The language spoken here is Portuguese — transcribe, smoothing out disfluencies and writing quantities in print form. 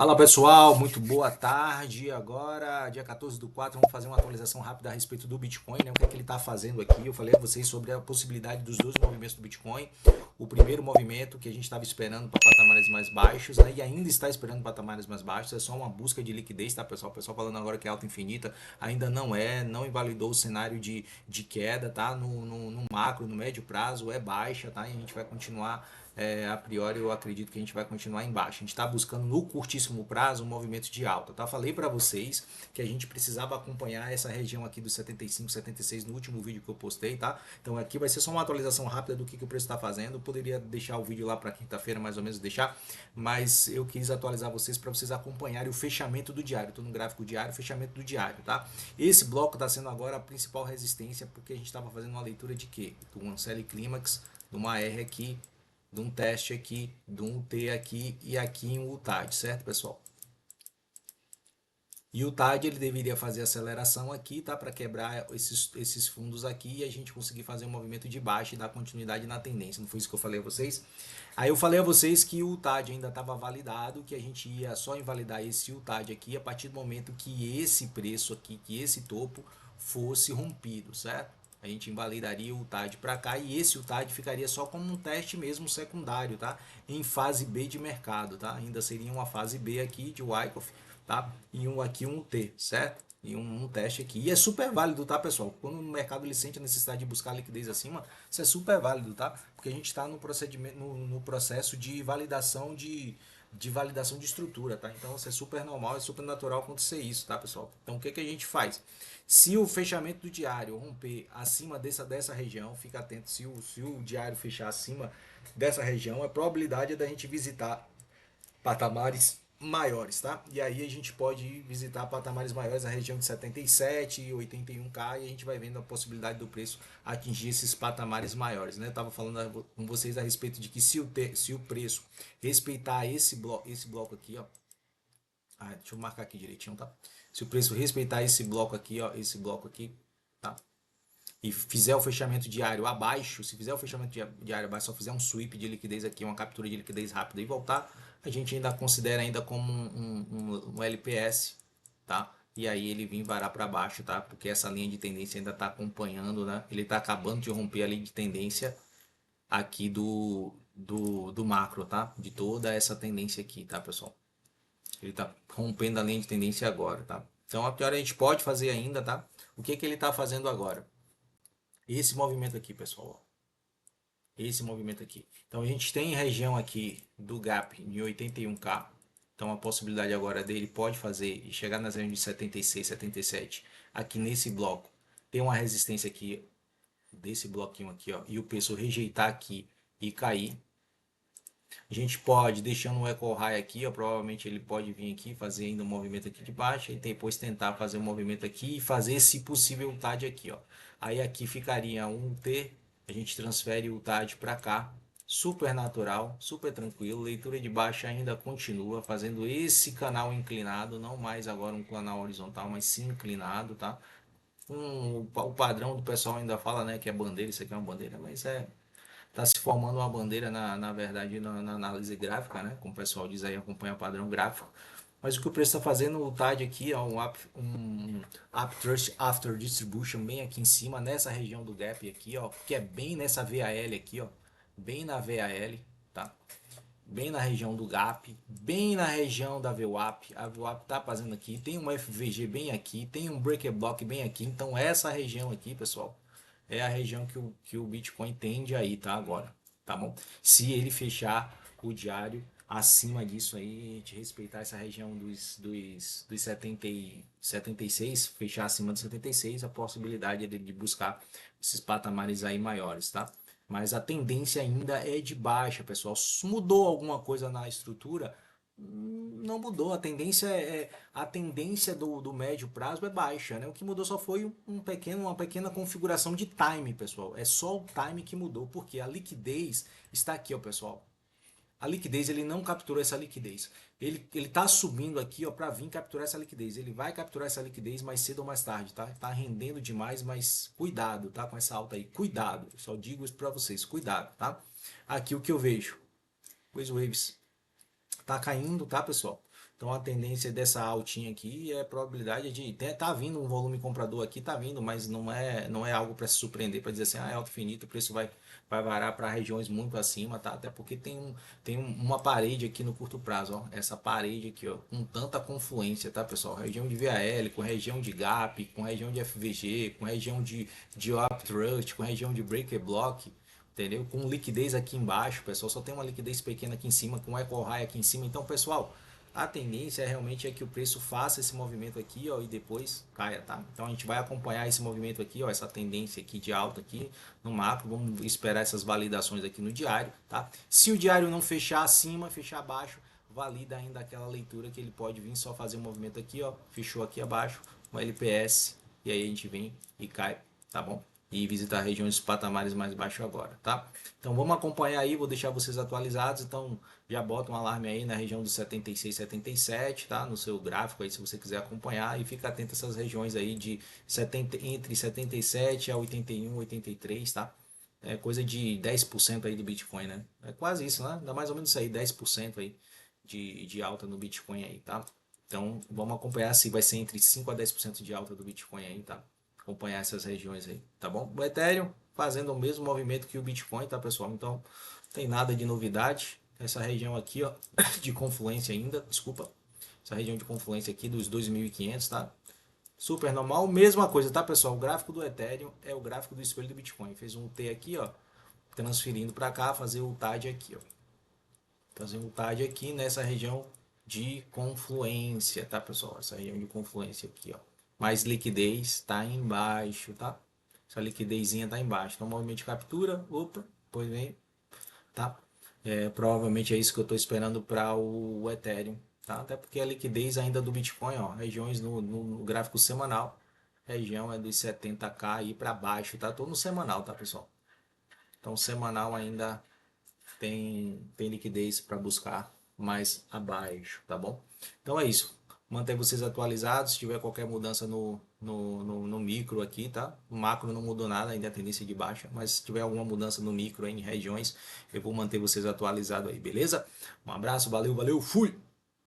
Fala pessoal, muito boa tarde. Agora, dia 14/4, vamos fazer uma atualização rápida a respeito do Bitcoin, né? O que é que ele está fazendo aqui? Eu falei a vocês sobre a possibilidade dos dois movimentos do Bitcoin. O primeiro movimento que a gente estava esperando para patamares mais baixos, né? E ainda está esperando patamares mais baixos, é só uma busca de liquidez, tá pessoal? O pessoal falando agora que é alta infinita, ainda não é, não invalidou o cenário de queda, tá? No macro, no médio prazo, é baixa, tá? E a gente vai continuar a priori eu acredito que a gente vai continuar embaixo. A gente está buscando no curtíssimo prazo um movimento de alta, tá? Falei para vocês que a gente precisava acompanhar essa região aqui dos 75, 76 no último vídeo que eu postei, tá? Então aqui vai ser só uma atualização rápida do que o preço está fazendo. Eu poderia deixar o vídeo lá para quinta-feira, mais ou menos deixar, mas eu quis atualizar vocês para vocês acompanharem o fechamento do diário. Estou no gráfico diário, fechamento do diário, tá? Esse bloco está sendo agora a principal resistência porque a gente estava fazendo uma leitura de quê? Do Ancel Clímax, de uma R aqui, de um teste aqui, de um T aqui e aqui em UTAD, certo, pessoal? E o TAD ele deveria fazer aceleração aqui, tá? Para quebrar esses fundos aqui e a gente conseguir fazer um movimento de baixa e dar continuidade na tendência. Não foi isso que eu falei a vocês? Aí eu falei a vocês que o TAD ainda estava validado, que a gente ia só invalidar esse UTAD aqui a partir do momento que esse preço aqui, que esse topo fosse rompido, certo? A gente invalidaria o TAD para cá e esse UTAD ficaria só como um teste mesmo secundário, tá? Em fase B de mercado, tá? Ainda seria uma fase B aqui de Wyckoff, tá? E aqui um T, certo? E um teste aqui. E é super válido, tá, pessoal? Quando o mercado ele sente a necessidade de buscar liquidez acima, isso é super válido, tá? Porque a gente está no procedimento, no processo de validação de estrutura, tá? Então isso é super normal, é super natural acontecer isso, tá, pessoal? Então o que que a gente faz? Se o fechamento do diário romper acima dessa região, fica atento, se o diário fechar acima dessa região, a probabilidade é da gente visitar patamares maiores, tá? E aí a gente pode visitar patamares maiores, a região de 77 e 81K, e a gente vai vendo a possibilidade do preço atingir esses patamares maiores, né? Eu tava falando com vocês a respeito de que se o preço respeitar esse bloco aqui, ó. Deixa eu marcar aqui direitinho, tá? Se o preço respeitar esse bloco aqui, ó, esse bloco aqui, tá? E fizer o fechamento diário abaixo, se fizer o fechamento diário abaixo, só fizer um sweep de liquidez aqui, uma captura de liquidez rápida e voltar, a gente ainda considera ainda como um LPS, tá? E aí ele vir varar para baixo, tá? Porque essa linha de tendência ainda está acompanhando, né? Ele está acabando de romper a linha de tendência aqui do macro, tá? De toda essa tendência aqui, tá, pessoal? Ele está rompendo a linha de tendência agora, tá? Então a pior a gente pode fazer ainda, tá? O que que ele está fazendo agora? Esse movimento aqui, pessoal, ó. Esse movimento aqui. Então a gente tem região aqui do gap de 81K. Então a possibilidade agora dele pode fazer e chegar nas regiões de 76, 77 aqui nesse bloco. Tem uma resistência aqui desse bloquinho aqui, ó, e o preço rejeitar aqui e cair. A gente pode, deixando o eco high aqui, ó, provavelmente ele pode vir aqui fazer ainda um movimento aqui de baixo e depois tentar fazer um movimento aqui e fazer, se possível, o TAD aqui, ó. Aí aqui ficaria um T, a gente transfere o TAD para cá, super natural, super tranquilo. Leitura de baixa ainda continua fazendo esse canal inclinado, não mais agora um canal horizontal, mas sim inclinado, tá? O padrão do pessoal ainda fala, né, que é bandeira, isso aqui é uma bandeira, mas tá se formando uma bandeira na verdade na análise gráfica, né? Como o pessoal diz aí, acompanha o padrão gráfico. Mas o que o preço está fazendo, o TAD aqui, ó, up thrust after distribution bem aqui em cima, nessa região do gap aqui, ó, que é bem nessa VAL aqui, ó, bem na VAL, tá? Bem na região do gap, bem na região da VWAP. A VWAP tá fazendo aqui, tem um FVG bem aqui, tem um breaker block bem aqui. Então essa região aqui, pessoal, é a região que o Bitcoin tende aí, tá? Agora, tá bom? Se ele fechar o diário acima disso aí, de respeitar essa região dos 76, fechar acima dos 76, a possibilidade de buscar esses patamares aí maiores, tá? Mas a tendência ainda é de baixa, pessoal. Mudou alguma coisa na estrutura? Não mudou. A tendência do médio prazo é baixa, né? O que mudou só foi uma pequena configuração de time, pessoal. É só o time que mudou, porque a liquidez está aqui, ó, pessoal. A liquidez, ele não capturou essa liquidez. Ele tá subindo aqui, ó, para vir capturar essa liquidez. Ele vai capturar essa liquidez mais cedo ou mais tarde, tá? Tá rendendo demais, mas cuidado, tá? Com essa alta aí, cuidado. Eu só digo isso para vocês, cuidado, tá? Aqui o que eu vejo, os waves tá caindo, tá, pessoal? Então a tendência dessa altinha aqui é a probabilidade de tá vindo um volume comprador aqui, tá vindo, mas não é algo para se surpreender, para dizer assim, ah, é alto infinito, o preço vai varar para regiões muito acima, tá? Até porque uma parede aqui no curto prazo, ó, essa parede aqui, ó, com tanta confluência, tá, pessoal? Região de VAL, com região de gap, com região de FVG, com região de uptrust, com região de breaker block, entendeu? Com liquidez aqui embaixo, pessoal, só tem uma liquidez pequena aqui em cima, com equal high aqui em cima. Então, pessoal, a tendência realmente é que o preço faça esse movimento aqui, ó, e depois caia, tá? Então a gente vai acompanhar esse movimento aqui, ó, essa tendência aqui de alta aqui no macro, vamos esperar essas validações aqui no diário, tá? Se o diário não fechar acima, fechar abaixo, valida ainda aquela leitura que ele pode vir só fazer um movimento aqui, ó, fechou aqui abaixo, um LPS, e aí a gente vem e cai, tá bom? E visitar regiões dos patamares mais baixos agora, tá? Então vamos acompanhar aí, vou deixar vocês atualizados, então já bota um alarme aí na região dos 76, 77, tá? No seu gráfico aí, se você quiser acompanhar, e fica atento a essas regiões aí de 70, entre 77 a 81, 83, tá? É coisa de 10% aí do Bitcoin, né? É quase isso, né? Dá mais ou menos isso aí, 10% aí de alta no Bitcoin aí, tá? Então vamos acompanhar se vai ser entre 5 a 10% de alta do Bitcoin aí, tá? Acompanhar essas regiões aí, tá bom? O Ethereum fazendo o mesmo movimento que o Bitcoin, tá, pessoal? Então, não tem nada de novidade. Essa região aqui, ó, de confluência ainda, desculpa. Essa região de confluência aqui dos 2.500, tá? Super normal. Mesma coisa, tá, pessoal? O gráfico do Ethereum é o gráfico do espelho do Bitcoin. Fez um T aqui, ó, transferindo para cá, fazer o TAD aqui, ó. Fazer um TAD aqui nessa região de confluência, tá, pessoal? Essa região de confluência aqui, ó. Mais liquidez tá embaixo, tá? Essa liquidezinha tá embaixo. Então, movimento de captura, opa, depois vem, tá? Provavelmente é isso que eu estou esperando para o Ethereum, tá? Até porque a liquidez ainda do Bitcoin, ó, regiões no gráfico semanal, região é dos 70k aí para baixo, tá? Tô no semanal, tá, pessoal? Então, semanal ainda tem liquidez para buscar mais abaixo, tá bom? Então é isso. Manter vocês atualizados. Se tiver qualquer mudança no micro aqui, tá? O macro não mudou nada, ainda é tendência de baixa. Mas se tiver alguma mudança no micro em regiões, eu vou manter vocês atualizados aí, beleza? Um abraço, valeu, valeu, fui!